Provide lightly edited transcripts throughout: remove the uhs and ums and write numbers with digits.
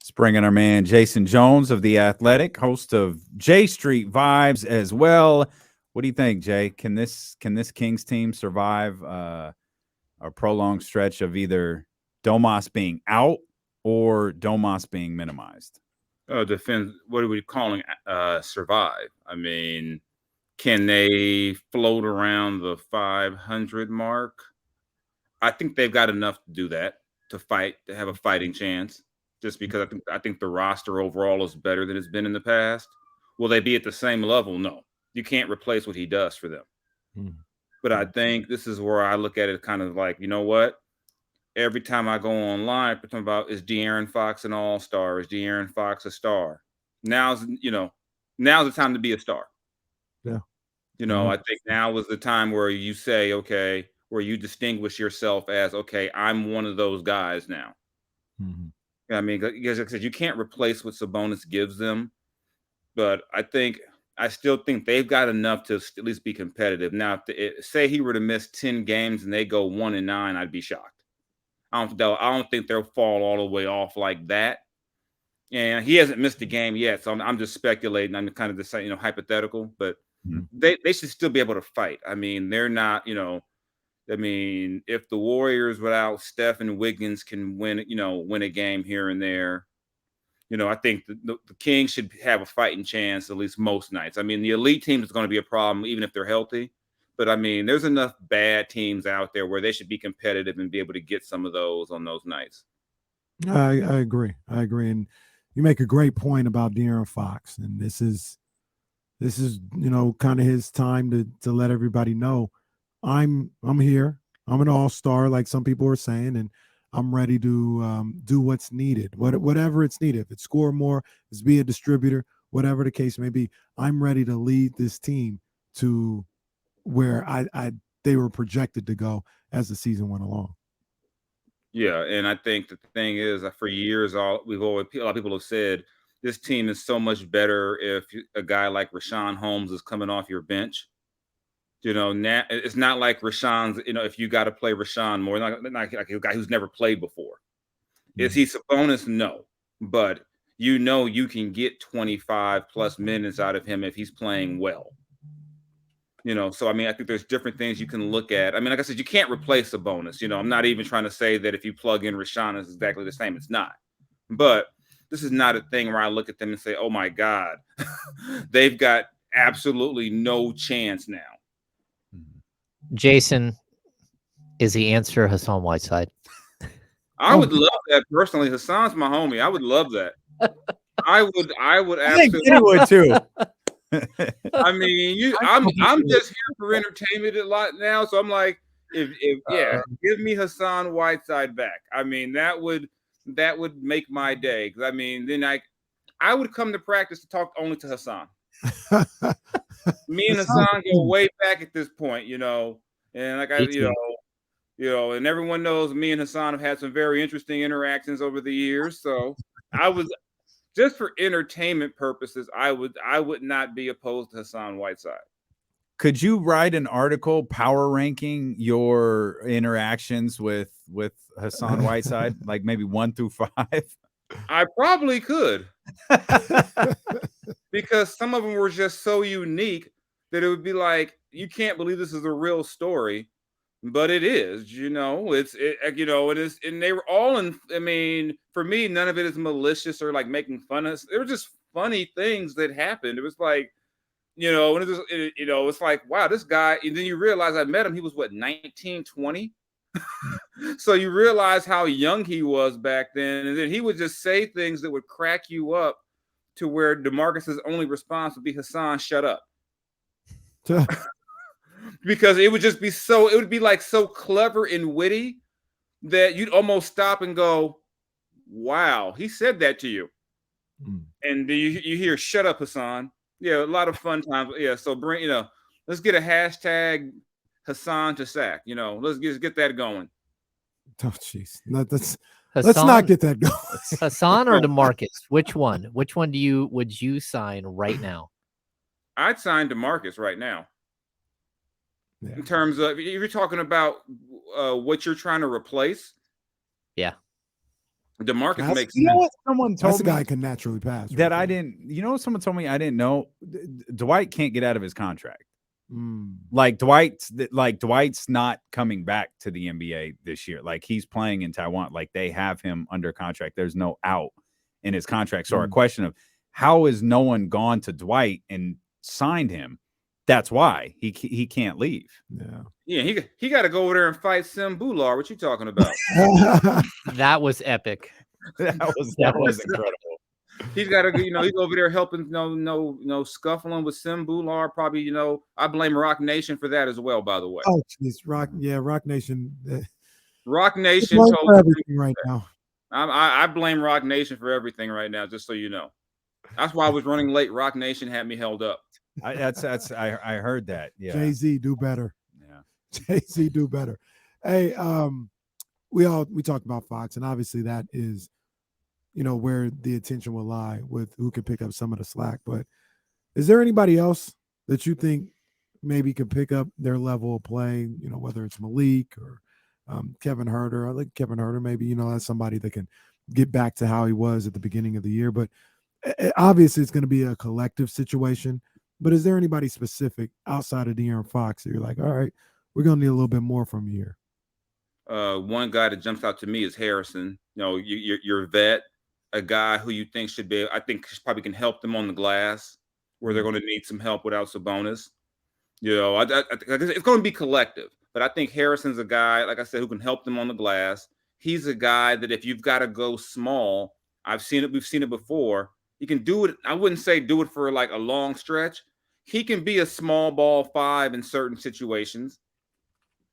Let's bring in our man Jason Jones of The Athletic, host of J Street Vibes as well. What do you think, Jay? Can this Kings team survive a prolonged stretch of either Domas being out or Domas being minimized? Defend. What are we calling survive? I mean, can they float around the 500 mark? I think they've got enough to do that, to fight, to have a fighting chance. Just because I think the roster overall is better than it's been in the past. Will they be at the same level? No, you can't replace what he does for them. But I think this is where I look at it kind of like, you know what? Every time I go online, we're talking about, is De'Aaron Fox an all-star? Is De'Aaron Fox a star? Now's the time to be a star. Yeah. I think now is the time where you say, okay, where you distinguish yourself as, okay, I'm one of those guys now. Mm-hmm. I mean, because like I said, you can't replace what Sabonis gives them, but I still think they've got enough to at least be competitive. Now, say he were to miss 10 games and they go 1-9, I'd be shocked. I don't think they'll fall all the way off like that. And he hasn't missed a game yet, so I'm just speculating. I'm kind of just saying, hypothetical, but they should still be able to fight. I mean, they're not, I mean, if the Warriors without Steph and Wiggins can win a game here and there, I think the Kings should have a fighting chance at least most nights. I mean, the elite team is going to be a problem even if they're healthy. But, I mean, there's enough bad teams out there where they should be competitive and be able to get some of those on those nights. I agree. And you make a great point about De'Aaron Fox. And this is kind of his time to let everybody know I'm here. I'm an all-star, like some people are saying, and I'm ready to do what's needed, whatever it's needed. If it's score more, it's be a distributor, whatever the case may be. I'm ready to lead this team to where they were projected to go as the season went along. Yeah, and I think the thing is, for years, a lot of people have said this team is so much better if a guy like Richaun Holmes is coming off your bench. Now it's not like Rashawn's. If you got to play Rashawn more, not like a guy who's never played before. Is he Sabonis? No, but you can get 25 plus minutes out of him if he's playing well. So I mean, I think there's different things you can look at. I mean, like I said, you can't replace Sabonis. I'm not even trying to say that if you plug in Rashawn, it's exactly the same. It's not. But this is not a thing where I look at them and say, oh my God, they've got absolutely no chance now. Jason, is the answer Hassan Whiteside? I would love that personally. Hassan's my homie. I would love that. I would absolutely. I think he would too. I mean, I'm just here for entertainment a lot now, so I'm like, if give me Hassan Whiteside back. I mean, that would make my day. Because I mean, then I would come to practice to talk only to Hassan. Me and Hassan go way back at this point, and like and everyone knows me and Hassan have had some very interesting interactions over the years. So I was. Just for entertainment purposes, I would not be opposed to Hassan Whiteside. Could you write an article power ranking your interactions with Hassan Whiteside, like maybe 1 through 5? I probably could, because some of them were just so unique that it would be like, you can't believe this is a real story. But it is, and they were all I mean, for me, none of it is malicious or like making fun of us. They were just funny things that happened. It was like, and it's like, wow, this guy, and then you realize I met him, he was 19, 20. So you realize how young he was back then. And then he would just say things that would crack you up to where DeMarcus's only response would be, Hassan, shut up. Because it would just be it would be like so clever and witty that you'd almost stop and go, wow, he said that to you. And you hear, shut up, Hassan. Yeah, a lot of fun times. Yeah, so let's get a hashtag Hassan to sack. Let's just get that going. Oh, jeez. Let's not get that going. Hassan or DeMarcus? Which one? Which one would you sign right now? I'd sign DeMarcus right now. Yeah. In terms of, if you're talking about what you're trying to replace. Yeah. DeMarcus makes You know sense. what someone told That's a me guy who can naturally pass. that right I there. didn't. You know what someone told me I didn't know. Dwight can't get out of his contract. Mm. Like Dwight's not coming back to the NBA this year. Like he's playing in Taiwan. Like they have him under contract. There's no out in his contract. So our question of how is no one gone to Dwight and signed him? That's why he can't leave. Yeah. He got to go over there and fight Sim Bular. What you talking about? That was epic. That was incredible. He's got to, he's over there helping, scuffling with Sim Bular. Probably, I blame Rock Nation for that as well. By the way, Oh, jeez, Rock Nation. Rock Nation Blame told for everything right now. I blame Rock Nation for everything right now. Just so you know, that's why I was running late. Rock Nation had me held up. I heard that. Yeah, Jay-Z, do better. Yeah, Jay-Z, do better. Hey, we talked about Fox, and obviously that is, where the attention will lie with who can pick up some of the slack. But is there anybody else that you think maybe can pick up their level of play? Whether it's Malik or Kevin Huerter. I like Kevin Huerter. Maybe that's somebody that can get back to how he was at the beginning of the year. But obviously, it's going to be a collective situation. But is there anybody specific outside of De'Aaron Fox that you're like, all right, we're going to need a little bit more from you here? One guy that jumps out to me is Harrison. You're a vet, a guy who you think I think probably can help them on the glass where they're going to need some help without Sabonis. It's going to be collective, but I think Harrison's a guy, like I said, who can help them on the glass. He's a guy that if you've got to go small, we've seen it before. He can do it. I wouldn't say do it for like a long stretch. He can be a small ball 5 in certain situations.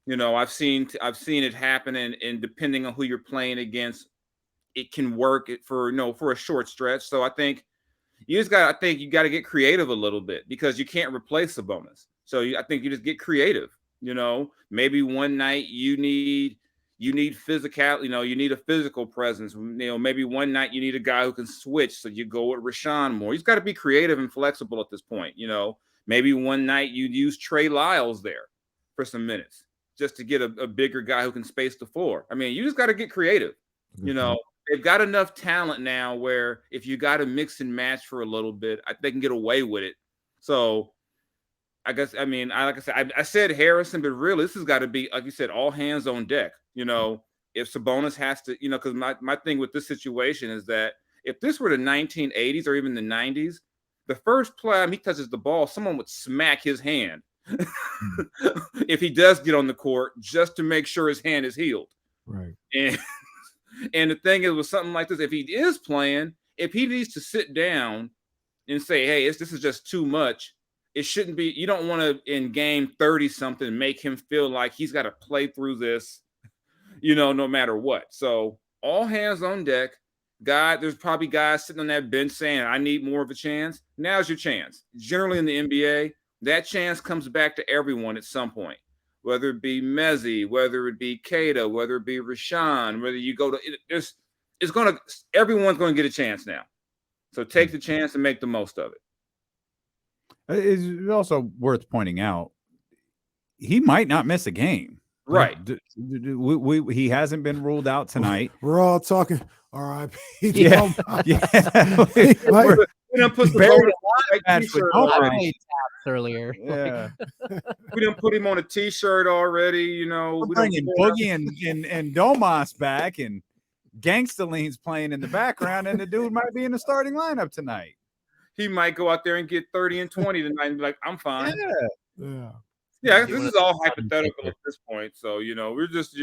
I've seen it happen, and depending on who you're playing against, it can work for a short stretch. So I think you got to get creative a little bit because you can't replace Sabonis. So I think you just get creative. Maybe one night you need physical. You need a physical presence. Maybe one night you need a guy who can switch. So you go with Rashawn more. He's got to be creative and flexible at this point. Maybe one night you use Trey Lyles there for some minutes just to get a bigger guy who can space the floor. I mean, you just got to get creative. They've got enough talent now where if you got to mix and match for a little bit, they can get away with it. So I guess, I said Harrison, but really this has got to be, like you said, all hands on deck. If Sabonis has to, because my thing with this situation is that if this were the 1980s or even the 90s, the first play he touches the ball, someone would smack his hand if he does get on the court just to make sure his hand is healed. Right. And the thing is with something like this, if he is playing, if he needs to sit down and say, hey, this is just too much, it shouldn't be. You don't want to, in game 30-something, make him feel like he's got to play through this, no matter what. So all hands on deck. There's probably guys sitting on that bench saying, I need more of a chance. Now's your chance. Generally in the NBA, that chance comes back to everyone at some point. Whether it be Mezzi, whether it be Keita, whether it be Rashawn, whether you go to everyone's going to get a chance now. So take the chance and make the most of it. It's also worth pointing out he might not miss a game. Right. He hasn't been ruled out tonight. We're all talking. All right. Yeah. We done put the earlier. Yeah. We done put him on a t-shirt already. We're bringing Boogie and Domas back, and Gangstaline's playing in the background, and the dude might be in the starting lineup tonight. He might go out there and get 30 and 20 tonight and be like, I'm fine. Yeah. This is all hypothetical at this point. So, we're just,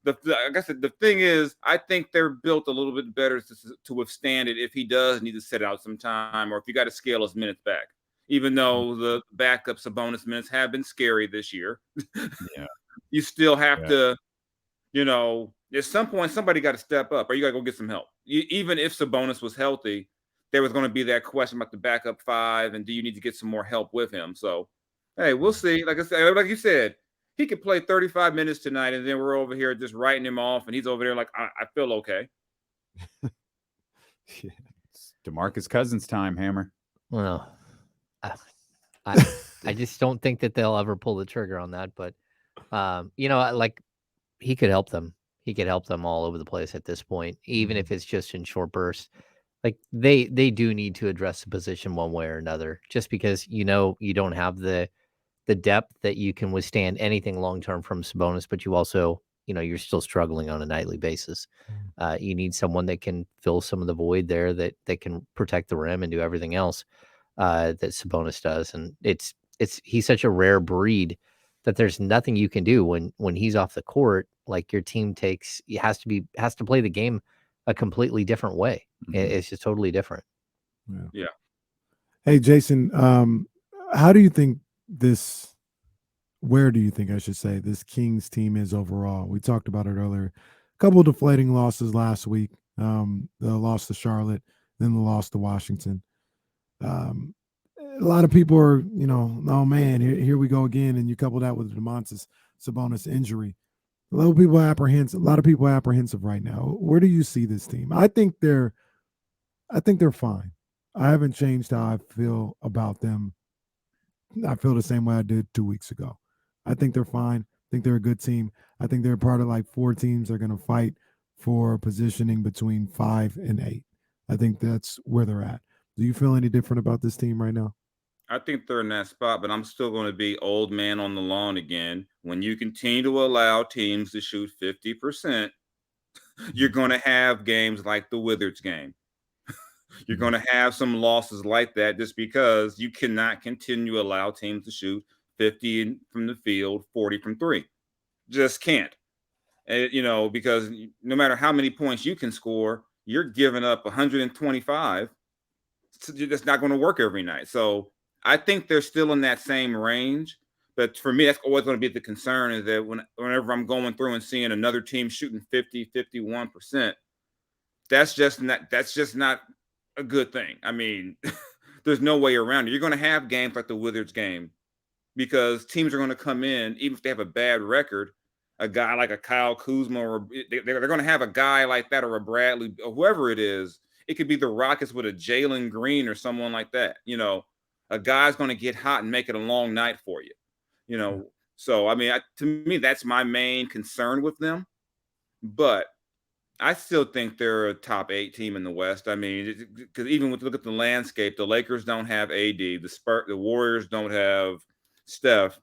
like I said, the thing is, I think they're built a little bit better to withstand it if he does need to sit out some time, or if you got to scale his minutes back. Even though the backup Sabonis minutes have been scary this year, you still have to, at some point somebody got to step up, or you got to go get some help. Even if Sabonis was healthy, there was going to be that question about the backup 5, and do you need to get some more help with him? So, hey, we'll see. Like I said, like you said, he could play 35 minutes tonight, and then we're over here just writing him off, and he's over there like, I feel okay. It's DeMarcus Cousins time, Hammer. Well, I just don't think that they'll ever pull the trigger on that. But, like he could help them. He could help them all over the place at this point, even if it's just in short bursts. Like they do need to address the position one way or another, just because you don't have the depth that you can withstand anything long term from Sabonis, but you also you're still struggling on a nightly basis. You need someone that can fill some of the void there, that can protect the rim and do everything else that Sabonis does, and he's such a rare breed that there's nothing you can do when he's off the court. Like your team has to play the game a completely different way. It's just totally different. Yeah. Hey, Jason, how do you think where do you think I should say this Kings team is overall? We talked about it earlier. A couple of deflating losses last week. The loss to Charlotte, then the loss to Washington. A lot of people are, oh man, here we go again. And you couple that with the Domantas Sabonis injury. A lot of people are apprehensive right now. Where do you see this team? I think they're fine. I haven't changed how I feel about them. I feel the same way I did 2 weeks ago. I think they're fine. I think they're a good team. I think they're part of like 4 teams that are going to fight for positioning between 5 and 8. I think that's where they're at. Do you feel any different about this team right now? I think they're in that spot, but I'm still going to be old man on the lawn again. When you continue to allow teams to shoot 50%, you're going to have games like the Wizards game. You're going to have some losses like that just because you cannot continue to allow teams to shoot 50 from the field, 40 from 3. Just can't. Because no matter how many points you can score, you're giving up 125. That's not going to work every night. So I think they're still in that same range. But for me, that's always going to be the concern, is that whenever I'm going through and seeing another team shooting 50, 51%, that's just not a good thing. I mean, there's no way around it. You're going to have games like the Wizards game, because teams are going to come in, even if they have a bad record, a guy like a Kyle Kuzma, or they're going to have a guy like that, or a Bradley, or whoever it is. It could be the Rockets with a Jalen Green or someone like that. A guy's going to get hot and make it a long night for you. So I mean, to me, that's my main concern with them. But I still think they're a top 8 team in the West. I mean, because even look at the landscape, the Lakers don't have AD, the Warriors don't have Steph.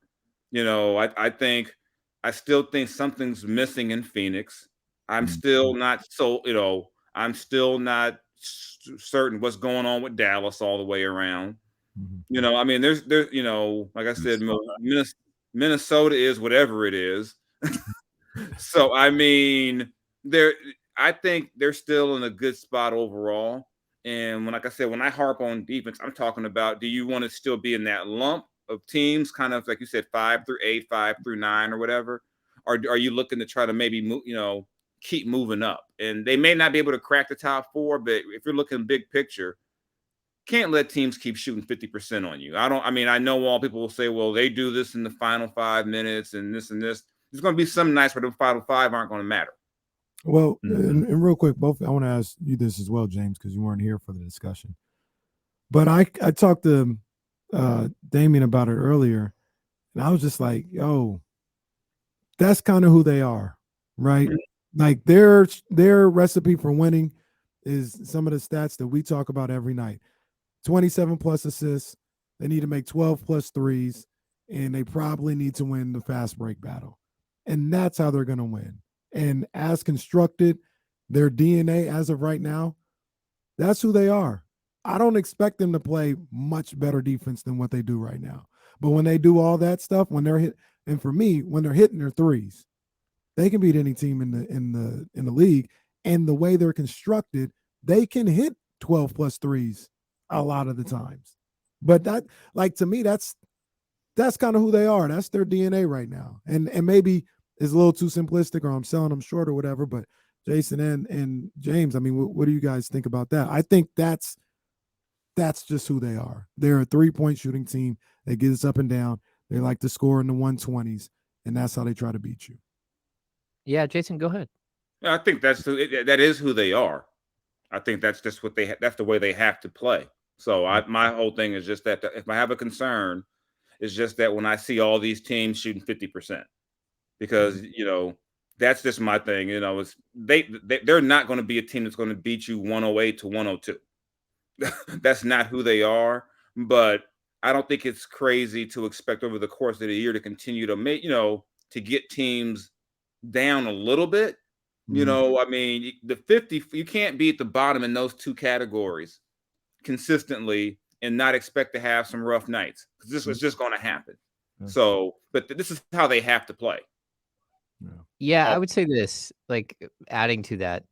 I still think something's missing in Phoenix. I'm still not certain what's going on with Dallas all the way around. I mean, there's like I said, Minnesota is whatever it is. So I mean, I think they're still in a good spot overall. And like I said, when I harp on defense, I'm talking about, do you want to still be in that lump of teams, kind of like you said, 5 through 8, 5 through 9, or whatever? Or are you looking to try to maybe move, keep moving up? And they may not be able to crack the top 4, but if you're looking big picture, can't let teams keep shooting 50% on you. I know all people will say, well, they do this in the final 5 minutes and this and this. There's going to be some nights where the final 5 aren't going to matter. Well, and real quick, I want to ask you this as well, James, because you weren't here for the discussion. But I talked to Damian about it earlier, and I was just like, yo, that's kind of who they are, right? Like their recipe for winning is some of the stats that we talk about every night. 27 plus assists. They need to make 12 plus threes, and they probably need to win the fast break battle. And that's how they're going to win. And as constructed, their DNA as of right now, that's who they are. I don't expect them to play much better defense than what they do right now. But when they do all that stuff, when they're hit, and for me, when they're hitting their threes, they can beat any team in the league. And the way they're constructed, they can hit 12 plus threes a lot of the times. But that, like, to me, that's kind of who they are. That's their DNA right now. And maybe it's a little too simplistic, or I'm selling them short or whatever. But Jason and James, I mean, what do you guys think about that? I think that's just who they are. They're a 3-point shooting team. They get us up and down. They like to score in the 120s, and that's how they try to beat you. Yeah, Jason, go ahead. Yeah, I think that is who they are. I think that's just what that's the way they have to play. So my whole thing is just that if I have a concern, it's just that when I see all these teams shooting 50%, because That's just my thing. It's they're not going to be a team that's going to beat you 108 to 102. That's not who they are. But I don't think it's crazy to expect over the course of the year to continue to make, to get teams down a little bit. I mean, the 50, you can't be at the bottom in those two categories consistently and not expect to have some rough nights. This is just going to happen. So, but this is how they have to play. Yeah, I would say this, like adding to that,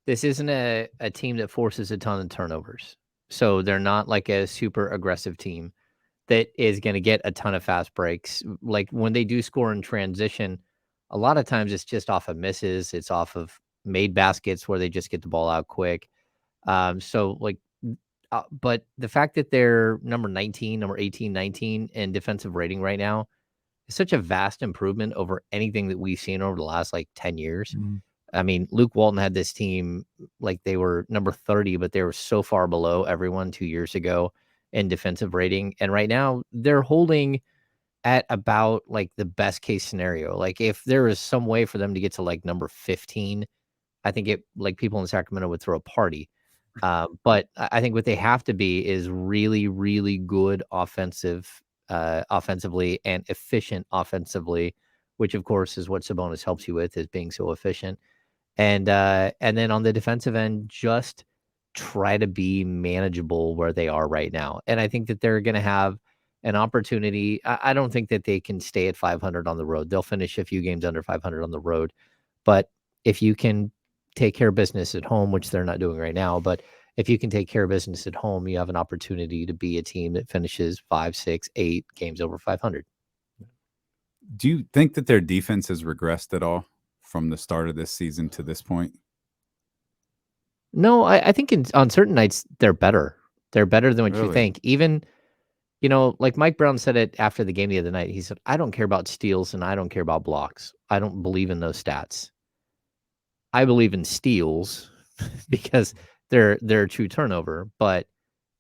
this isn't a team that forces a ton of turnovers. So they're not like a super aggressive team that is going to get a ton of fast breaks. Like when they do score in transition, a lot of times it's just off of misses. It's off of made baskets where they just get the ball out quick. But the fact that they're number 19, number 18, 19 in defensive rating right now is such a vast improvement over anything that we've seen over the last like 10 years. I mean, Luke Walton had this team like they were number 30, but they were so far below everyone 2 years ago in defensive rating. And right now they're holding at about like the best case scenario. Like if there is some way for them to get to like number 15, I think it like people in Sacramento would throw a party. But I think what they have to be is really, really good offensively and efficient offensively, which of course is what Sabonis helps you with, is being so efficient. And then on the defensive end, just try to be manageable where they are right now. And I think that they're going to have an opportunity. I don't think that they can stay at 500 on the road. They'll finish a few games under 500 on the road. But if you can take care of business at home, which they're not doing right now, but if you can take care of business at home, you have an opportunity to be a team that finishes 5, 6, 8 games over 500. Do you think that their defense has regressed at all from the start of this season to this point? No, I think on certain nights they're better. They're better than what you Really? think. Even, like Mike Brown said it after the game the other night. He said, I don't care about steals and I don't care about blocks. I don't believe in those stats. I believe in steals because they're a true turnover, but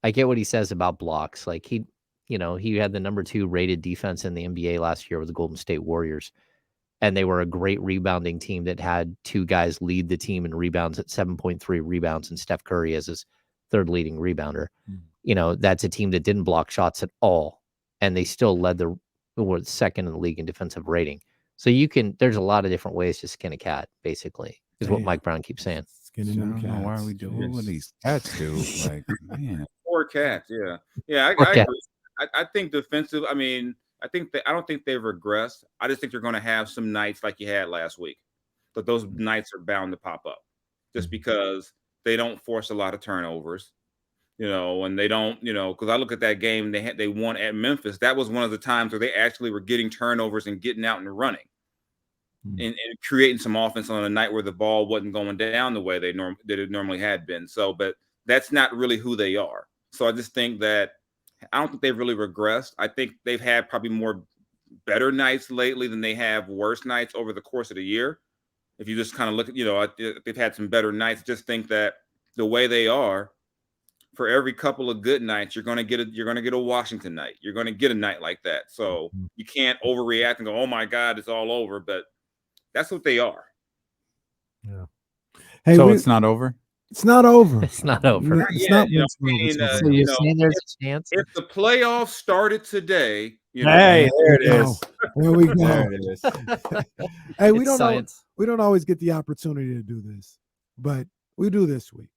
I get what he says about blocks. Like he had the number 2 rated defense in the NBA last year with the Golden State Warriors. And they were a great rebounding team that had 2 guys lead the team in rebounds at 7.3 rebounds and Steph Curry as his third leading rebounder. That's a team that didn't block shots at all. And they still led were second in the league in defensive rating. So there's a lot of different ways to skin a cat, basically, is what Mike Brown keeps saying. Skinning them I don't know why we do what these cats do. Like, man. Poor cats, yeah. I Cats. agree. I think defensive, I mean, I don't think they've regressed. I just think they're going to have some nights like you had last week. But those nights are bound to pop up just because they don't force a lot of turnovers, and they don't, because I look at that game they won at Memphis. That was one of the times where they actually were getting turnovers and getting out and running and creating some offense on a night where the ball wasn't going down the way that it normally had been. So, but that's not really who they are. So I just think that I don't think they've really regressed. I think they've had probably more better nights lately than they have worse nights over the course of the year. If you just kind of look at, they've had some better nights. Just think that the way they are, for every couple of good nights, you're going to get a Washington night. You're going to get a night like that. So you can't overreact and go, oh my God, it's all over. But that's what they are. Yeah. Hey, so it's not over? It's not over. It's not over. It's not. So you're saying there's a chance? If the playoffs started today, hey, there it is. There we go. There it is. Hey, we don't always get the opportunity to do this, but we do this week.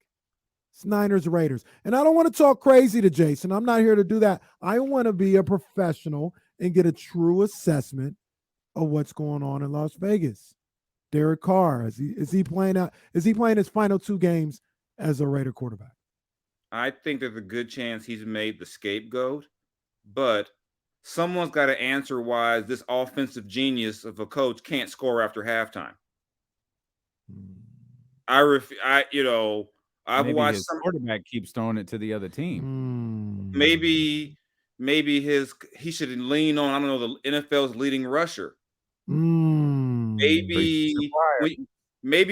It's Niners Raiders. And I don't want to talk crazy to Jason. I'm not here to do that. I want to be a professional and get a true assessment of what's going on in Las Vegas. Derek Carr, is he playing out? Is he playing his final 2 games as a Raider quarterback? I think there's a good chance he's made the scapegoat, but someone's got to answer why this offensive genius of a coach can't score after halftime. I've Maybe watched his quarterback keeps throwing it to the other team. Maybe he should lean on, I don't know, the NFL's leading rusher. Maybe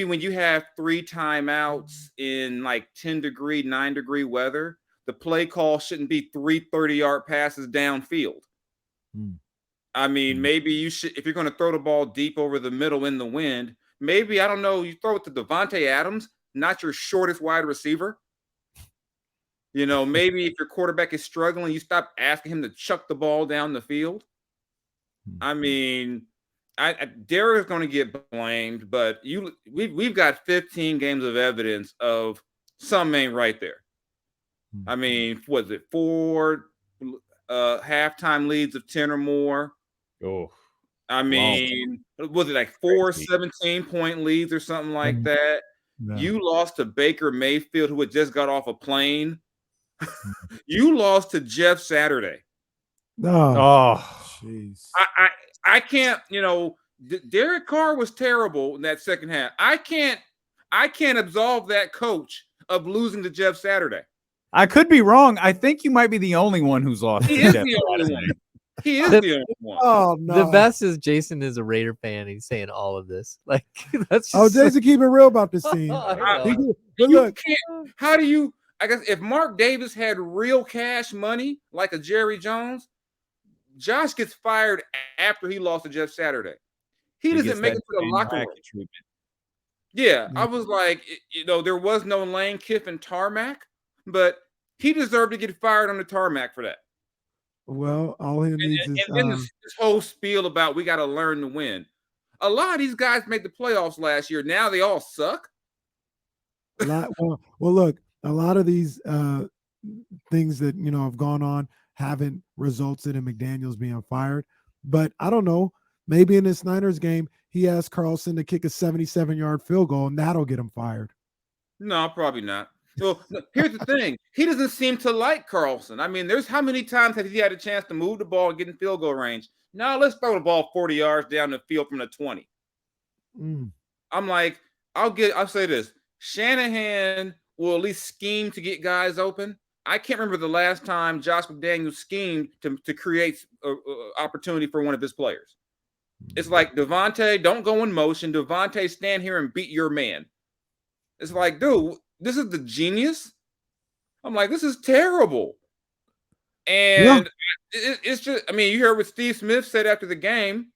when you have 3 timeouts in like 10-degree, 9-degree weather, the play call shouldn't be 3 30-yard passes downfield. I mean, maybe you should, if you're going to throw the ball deep over the middle in the wind, maybe, I don't know, you throw it to Devontae Adams, not your shortest wide receiver. Maybe if your quarterback is struggling, you stop asking him to chuck the ball down the field. I mean, Derek is going to get blamed, but we've got 15 games of evidence of something ain't right there. I mean, was it 4 halftime leads of 10 or more? Oh, I mean, was it like 4 17-point leads or something like that? No. You lost to Baker Mayfield, who had just got off a plane. You lost to Jeff Saturday. Oh, jeez. I can't, Derek Carr was terrible in that second half. I can't absolve that coach of losing to Jeff Saturday. I could be wrong. I think you might be the only one who's lost. He is the only one. He is the only one. Oh no. The best is Jason is a Raider fan. He's saying all of this. Like that's just Jason, keep it real about this team. But look, how do you? I guess if Mark Davis had real cash money like a Jerry Jones, Josh gets fired after he lost to Jeff Saturday. He doesn't make it to the locker room. Yeah, I was like, there was no Lane Kiffin tarmac, but he deserved to get fired on the tarmac for that. Well, all he needs is then this whole spiel about we got to learn to win. A lot of these guys made the playoffs last year. Now they all suck. well, look, a lot of these things that have gone on haven't resulted in McDaniels being fired. But I don't know. Maybe in this Niners game, he asked Carlson to kick a 77-yard field goal, and that'll get him fired. No, probably not. Well, here's the thing. He doesn't seem to like Carlson. I mean, there's how many times has he had a chance to move the ball and get in field goal range? Now let's throw the ball 40 yards down the field from the 20. I'm like, I'll say this. Shanahan will at least scheme to get guys open. I can't remember the last time Josh McDaniels schemed to create opportunity for one of his players. It's like, Devontae, don't go in motion. Devontae, stand here and beat your man. It's like, dude, this is the genius. I'm like, this is terrible. And it's just, I mean, you heard what Steve Smith said after the game.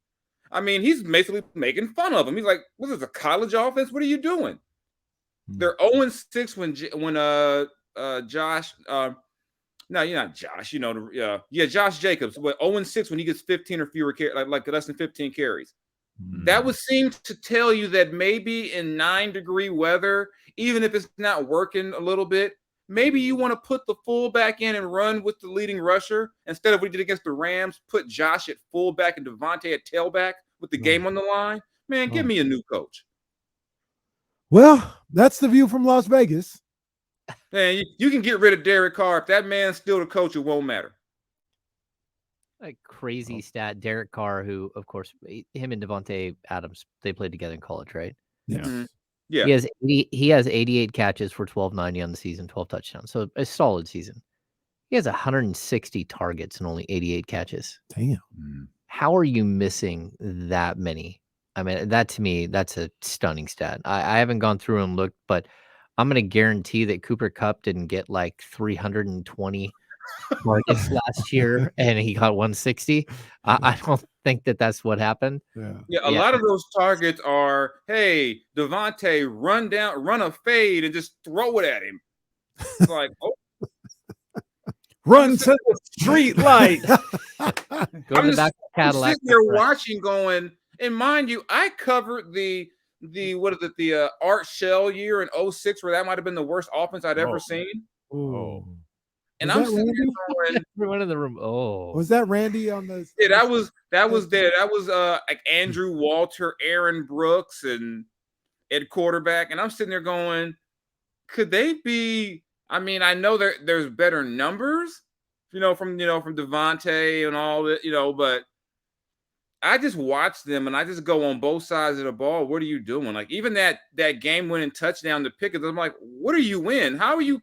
I mean, he's basically making fun of him. He's like, what is this, a college offense? What are you doing? They're 0-6 when Josh, no, you're not Josh, Josh Jacobs, but 0-6 when he gets 15 or fewer carries, like less than 15 carries. That would seem to tell you that maybe in 9-degree weather, even if it's not working a little bit, maybe you want to put the fullback in and run with the leading rusher instead of what he did against the Rams, put Josh at fullback and Devontae at tailback with the game on the line. Man, give me a new coach. Well, that's the view from Las Vegas. Man, you can get rid of Derek Carr. If that man's still the coach, it won't matter. A crazy stat. Derek Carr, who, of course, him and Devontae Adams, they played together in college, right? Yes. Mm-hmm. Yeah. He has 88 catches for 1290 on the season, 12 touchdowns. So a solid season. He has 160 targets and only 88 catches. Damn. How are you missing that many? I mean, that to me, that's a stunning stat. I haven't gone through and looked, but I'm going to guarantee that Cooper Kupp didn't get like 320 targets last year and he got 160. I don't think that's what happened. Yeah, a lot of those targets are, hey, Devontae, run a fade and just throw it at him. It's like, run to the street light. Go to the back of the Cadillac. I'm sitting there watching, going, and mind you, I covered the Art Shell year in 06, where that might have been the worst offense I'd ever seen. Oh. And I'm sitting there going, everyone in the room. Oh, was that Randy on the? Yeah, that was like Andrew Walter, Aaron Brooks, and Ed quarterback. And I'm sitting there going, could they be? I mean, I know there's better numbers, from Devontae and all that, but I just watch them and I just go on both sides of the ball. What are you doing? Like, even that game-winning touchdown to Pickett, I'm like, what are you in? How are you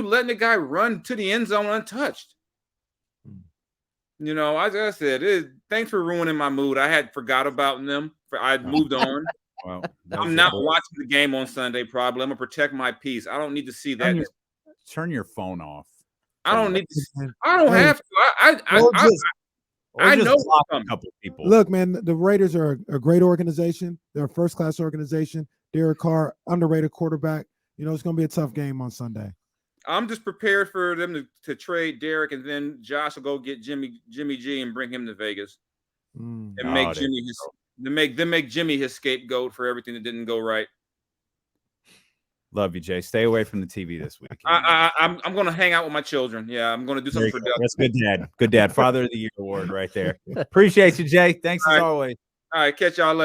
letting the guy run to the end zone untouched? As I said, thanks for ruining my mood. I had forgot about them. I'd moved on. Well, I'm not watching the game on Sunday, probably. I'm going to protect my peace. I don't need to see that. Turn your phone off. I don't need to. I don't have to. Or I just know block a coming. couple people. Look, man, the Raiders are a great organization. They're a first-class organization. Derek Carr, underrated quarterback. You know, it's going to be a tough game on Sunday. I'm just prepared for them to trade Derek, and then Josh will go get Jimmy G and bring him to Vegas and make Jimmy make Jimmy his scapegoat for everything that didn't go right. Love you, Jay. Stay away from the TV this week. I'm going to hang out with my children. Yeah, I'm going to do something productive. That's good dad. Good dad. Father of the Year award right there. Appreciate you, Jay. Thanks as always. All right, catch y'all later.